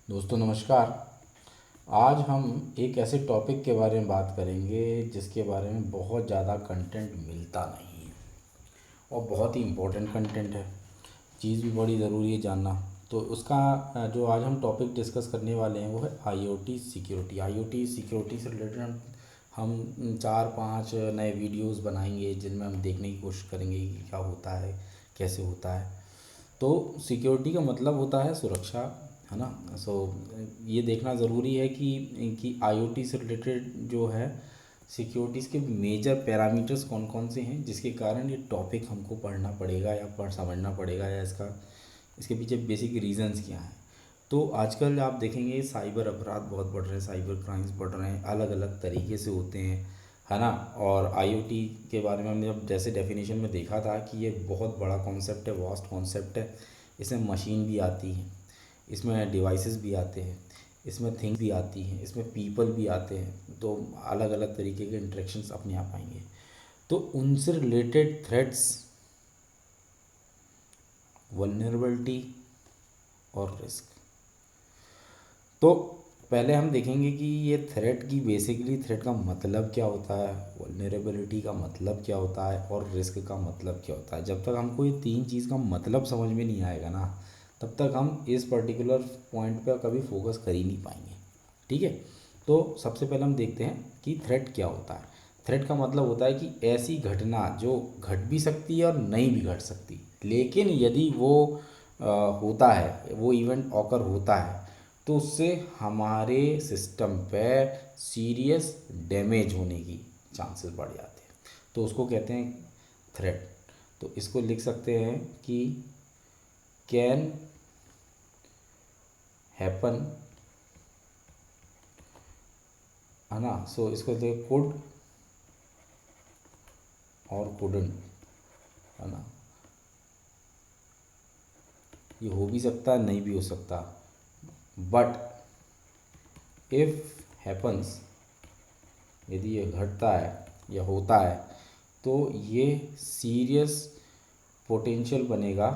दोस्तों नमस्कार। आज हम एक ऐसे टॉपिक के बारे में बात करेंगे जिसके बारे में बहुत ज़्यादा कंटेंट मिलता नहीं है और बहुत ही इम्पोर्टेंट कंटेंट है। चीज़ भी बड़ी ज़रूरी है जानना। तो उसका जो आज हम टॉपिक डिस्कस करने वाले हैं वो है आईओटी सिक्योरिटी। आईओटी सिक्योरिटी से रिलेटेड हम 4-5 नए वीडियोस बनाएंगे जिनमें हम देखने की कोशिश करेंगे कि क्या होता है, कैसे होता है। तो सिक्योरिटी का मतलब होता है सुरक्षा, है ना। सो ये देखना ज़रूरी है कि आईओटी से रिलेटेड जो है सिक्योरिटीज़ के मेजर पैरामीटर्स कौन कौन से हैं जिसके कारण ये टॉपिक हमको पढ़ना पड़ेगा या समझना पड़ेगा, या इसके पीछे बेसिक रीजंस क्या हैं। तो आजकल आप देखेंगे साइबर अपराध बहुत बढ़ रहे हैं, साइबर क्राइम्स बढ़ रहे हैं, अलग अलग तरीके से होते हैं, है ना। और आईओटी के बारे में हमने जब जैसे डेफिनेशन में देखा था कि ये बहुत बड़ा कॉन्सेप्ट है, वास्ट कॉन्सेप्ट है। इसमें मशीन भी आती है, इसमें डिवाइसेस भी आते हैं, इसमें थिंग्स भी आती हैं, इसमें पीपल भी आते हैं। तो अलग अलग तरीके के इंटरेक्शंस अपने आप आएंगे। तो उनसे रिलेटेड थ्रेट्स, वल्नरेबिलिटी और रिस्क। तो पहले हम देखेंगे कि ये थ्रेट की बेसिकली थ्रेट का मतलब क्या होता है, वल्नरेबिलिटी का मतलब क्या होता है और रिस्क का मतलब क्या होता है। जब तक हमको ये तीन चीज़ का मतलब समझ में नहीं आएगा ना, तब तक हम इस पर्टिकुलर पॉइंट पे कभी फोकस कर ही नहीं पाएंगे। ठीक है। तो सबसे पहले हम देखते हैं कि थ्रेट क्या होता है। थ्रेट का मतलब होता है कि ऐसी घटना जो घट भी सकती है और नहीं भी घट सकती, लेकिन यदि वो होता है, वो इवेंट ऑकर होता है, तो उससे हमारे सिस्टम पे सीरियस डैमेज होने की चांसेस बढ़ जाते हैं। तो उसको कहते हैं थ्रेट। तो इसको लिख सकते हैं कि कैन हैपन, है ना। सो इसको कहते हैं कुड और कुडंट, है ना। ये हो भी सकता है, नहीं भी हो सकता, बट इफ हैपन्स, यदि ये घटता है या होता है तो ये सीरियस पोटेंशियल बनेगा,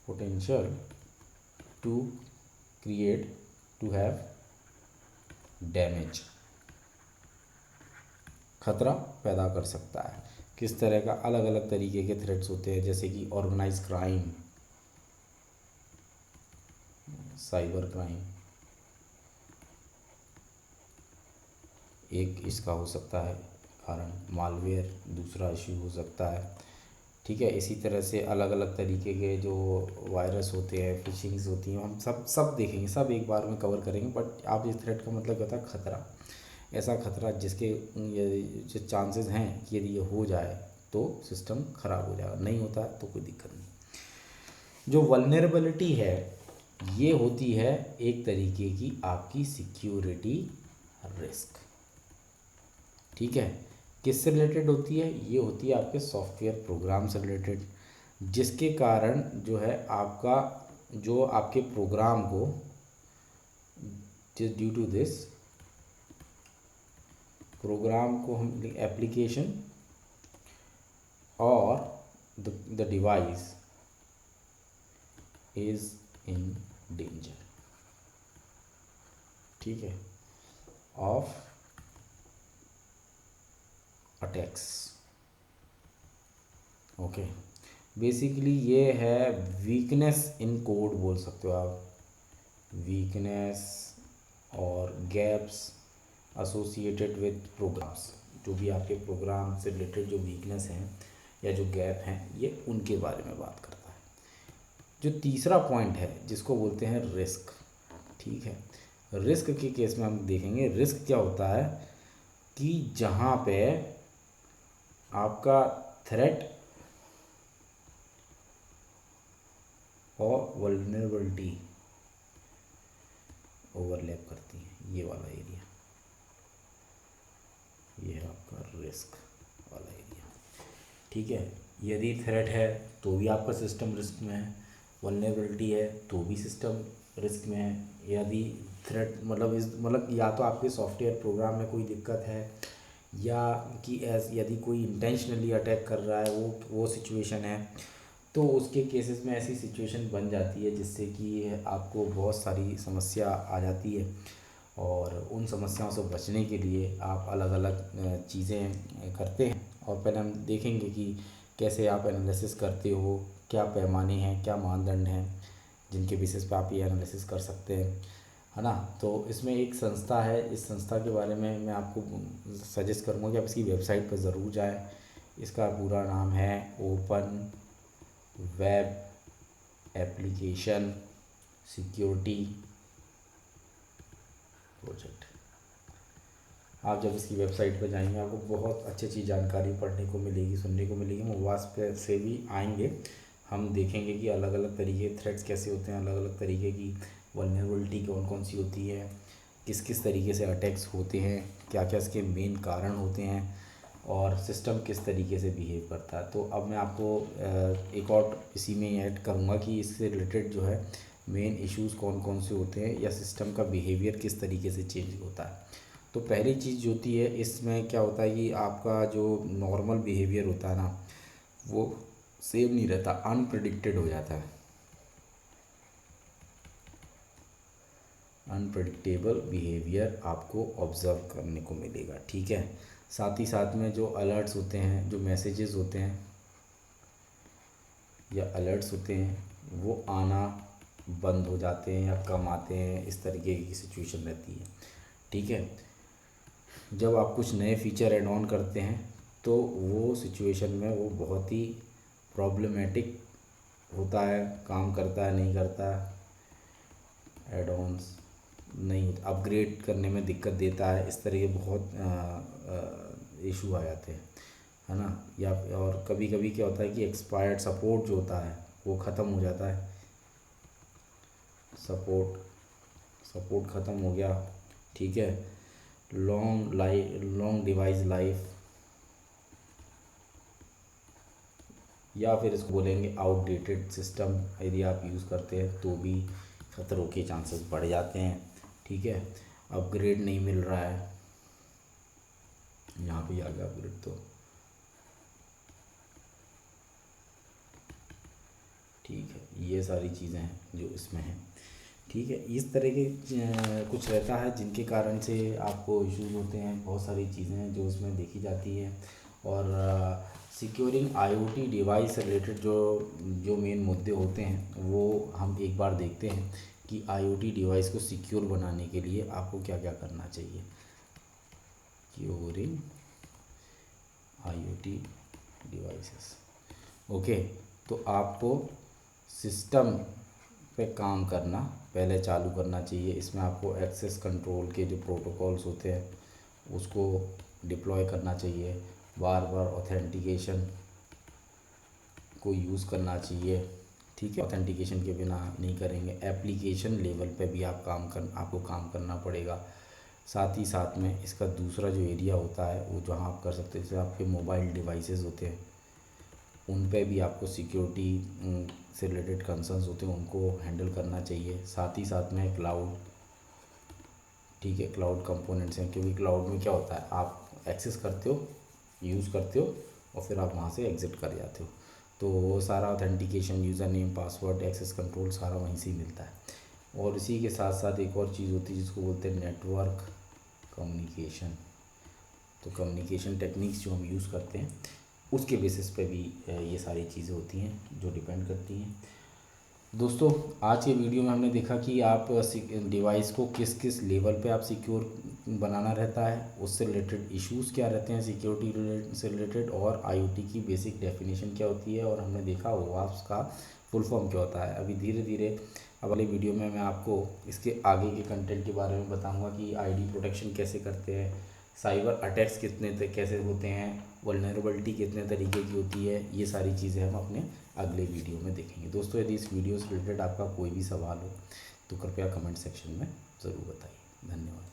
potential to create, to have damage, खतरा पैदा कर सकता है। किस तरह का, अलग अलग तरीके के थ्रेट्स होते हैं, जैसे कि ऑर्गेनाइज क्राइम, साइबर क्राइम एक इसका हो सकता है कारण, मालवेयर दूसरा इश्यू हो सकता है। ठीक है। इसी तरह से अलग अलग तरीके के जो वायरस होते हैं, फिशिंग्स होती हैं, हम सब सब देखेंगे, सब एक बार में कवर करेंगे। बट आप इस थ्रेट का मतलब क्या होता है, खतरा। ऐसा खतरा जिसके ये जो चांसेस हैं कि यदि ये हो जाए तो सिस्टम ख़राब हो जाएगा, नहीं होता तो कोई दिक्कत नहीं। जो वल्नरेबिलिटी है ये होती है एक तरीके की आपकी सिक्योरिटी रिस्क। ठीक है। किससे रिलेटेड होती है, ये होती है आपके सॉफ्टवेयर प्रोग्राम से रिलेटेड, जिसके कारण जो है आपका, जो आपके प्रोग्राम को, ड्यू टू दिस प्रोग्राम को हम एप्लीकेशन और the device is in danger, ठीक है, ऑफ अटैक्स। ओके। बेसिकली ये है वीकनेस इन कोड बोल सकते हो आप, वीकनेस और गैप्स एसोसिएटेड विद प्रोग्राम्स। जो भी आपके प्रोग्राम से रिलेटेड जो वीकनेस हैं या जो गैप हैं, ये उनके बारे में बात करता है। जो तीसरा पॉइंट है जिसको बोलते हैं रिस्क। ठीक है। रिस्क के केस में हम देखेंगे रिस्क क्या होता है, कि जहाँ पे आपका थ्रेट और वल्नरेबिलिटी ओवरलैप करती है, ये वाला एरिया, ये है आपका रिस्क वाला एरिया। ठीक है। यदि थ्रेट है तो भी आपका सिस्टम रिस्क में है, वल्नरेबिलिटी है तो भी सिस्टम रिस्क में है। यदि थ्रेट मतलब या तो आपके सॉफ्टवेयर प्रोग्राम में कोई दिक्कत है, या कि यदि कोई इंटेंशनली अटैक कर रहा है, वो सिचुएशन है, तो उसके केसेस में ऐसी सिचुएशन बन जाती है जिससे कि आपको बहुत सारी समस्या आ जाती है, और उन समस्याओं से बचने के लिए आप अलग अलग चीज़ें करते हैं। और पहले हम देखेंगे कि कैसे आप एनालिसिस करते हो, क्या पैमाने हैं, क्या मानदंड हैं जिनके बेसिस पे आप ये एनालिसिस कर सकते हैं, है ना। तो इसमें एक संस्था है, इस संस्था के बारे में मैं आपको सजेस्ट करूँगा कि आप इसकी वेबसाइट पर ज़रूर जाएं। इसका पूरा नाम है open web application security project. आप जब इसकी वेबसाइट पर जाएंगे आपको बहुत अच्छी अच्छी जानकारी पढ़ने को मिलेगी, सुनने को मिलेगी। मुवास पे से भी आएंगे, हम देखेंगे कि अलग अलग तरीके थ्रेड्स कैसे होते हैं, अलग अलग तरीके की वल्नरेबिलिटी कौन कौन सी होती है, किस किस तरीके से अटैक्स होते हैं, क्या क्या इसके मेन कारण होते हैं, और सिस्टम किस तरीके से बिहेव करता है। तो अब मैं आपको एक और इसी में ऐड करूँगा कि इससे रिलेटेड जो है मेन इश्यूज़ कौन कौन से होते हैं, या सिस्टम का बिहेवियर किस तरीके से चेंज होता है। तो पहली चीज़ जो होती है इसमें क्या होता है कि आपका जो नॉर्मल बिहेवियर होता है ना, वो सेम नहीं रहता, अनप्रेडिक्टेड हो जाता है। अनप्रेडिक्टेबल बिहेवियर आपको ऑब्ज़र्व करने को मिलेगा, ठीक है। साथ ही साथ में जो अलर्ट्स होते हैं, जो मैसेजेस होते हैं या अलर्ट्स होते हैं, वो आना बंद हो जाते हैं या कम आते हैं, इस तरीके की सिचुएशन रहती है, ठीक है। जब आप कुछ नए फीचर ऐड ऑन करते हैं तो वो सिचुएशन में वो बहुत ही प्रॉब्लमेटिक होता है, काम करता है नहीं करता है, ऐड ऑन्स नहीं होता, अपग्रेड करने में दिक्कत देता है, इस तरह के बहुत इशू आ जाते हैं, है ना। या और कभी कभी क्या होता है कि एक्सपायर्ड सपोर्ट जो होता है वो ख़त्म हो जाता है, सपोर्ट ख़त्म हो गया, ठीक है। लॉन्ग डिवाइस लाइफ, या फिर इसको बोलेंगे आउटडेटेड सिस्टम, यदि आप यूज़ करते हैं तो भी खतरों के चांसेस बढ़ जाते हैं, ठीक है। अपग्रेड नहीं मिल रहा है, यहाँ पे आ गया अपग्रेड, तो ठीक है, ये सारी चीज़ें हैं जो इसमें हैं, ठीक है। इस तरह के कुछ रहता है जिनके कारण से आपको इश्यूज होते हैं, बहुत सारी चीज़ें हैं जो इसमें देखी जाती हैं। और सिक्योरिंग आईओटी डिवाइस से रिलेटेड जो जो मेन मुद्दे होते हैं वो हम एक बार देखते हैं कि आईओटी डिवाइस को सिक्योर बनाने के लिए आपको क्या क्या करना चाहिए। Securing IoT devices, okay. तो आपको सिस्टम पे काम करना पहले चालू करना चाहिए। इसमें आपको एक्सेस कंट्रोल के जो प्रोटोकॉल्स होते हैं उसको डिप्लॉय करना चाहिए, बार बार ऑथेंटिकेशन को यूज़ करना चाहिए, ठीक है। ऑथेंटिकेशन के बिना नहीं करेंगे, एप्लीकेशन लेवल पे भी आपको काम करना पड़ेगा। साथ ही साथ में इसका दूसरा जो एरिया होता है वो जहाँ आप कर सकते हैं, जैसे आपके मोबाइल डिवाइसेस होते हैं उन पे भी आपको सिक्योरिटी से रिलेटेड कंसर्न्स होते हैं, उनको हैंडल करना चाहिए। साथ ही साथ में क्लाउड, ठीक है, क्लाउड कंपोनेंट्स हैं, क्योंकि क्लाउड में क्या होता है आप एक्सेस करते हो, यूज़ करते हो और फिर आप वहाँ से एग्ज़िट कर जाते हो, तो वो सारा authentication, user name, password, access control सारा वहीं से ही मिलता है। और इसी के साथ साथ एक और चीज़ होती है जिसको बोलते हैं नेटवर्क कम्युनिकेशन। तो कम्युनिकेशन टेक्निक्स जो हम यूज़ करते हैं उसके बेसिस पे भी ये सारी चीज़ें होती हैं जो डिपेंड करती हैं। दोस्तों, आज के वीडियो में हमने देखा कि आप डिवाइस को किस किस लेवल पे आप सिक्योर बनाना रहता है, उससे रिलेटेड इश्यूज़ क्या रहते हैं सिक्योरिटी से रिलेटेड, और आईओटी की बेसिक डेफिनेशन क्या होती है, और हमने देखा ओवाप्स का फुल फॉर्म क्या होता है। अभी धीरे धीरे अब वाले वीडियो में मैं आपको इसके आगे के कंटेंट के बारे में बताऊंगा कि आईडी प्रोटेक्शन कैसे करते हैं, साइबर अटैक्स कैसे होते हैं, वल्नरेबिलिटी कितने तरीके की होती है, ये सारी चीज़ें हम अपने अगले वीडियो में देखेंगे। दोस्तों, यदि इस वीडियो से रिलेटेड आपका कोई भी सवाल हो तो कृपया कमेंट सेक्शन में ज़रूर बताइए। धन्यवाद।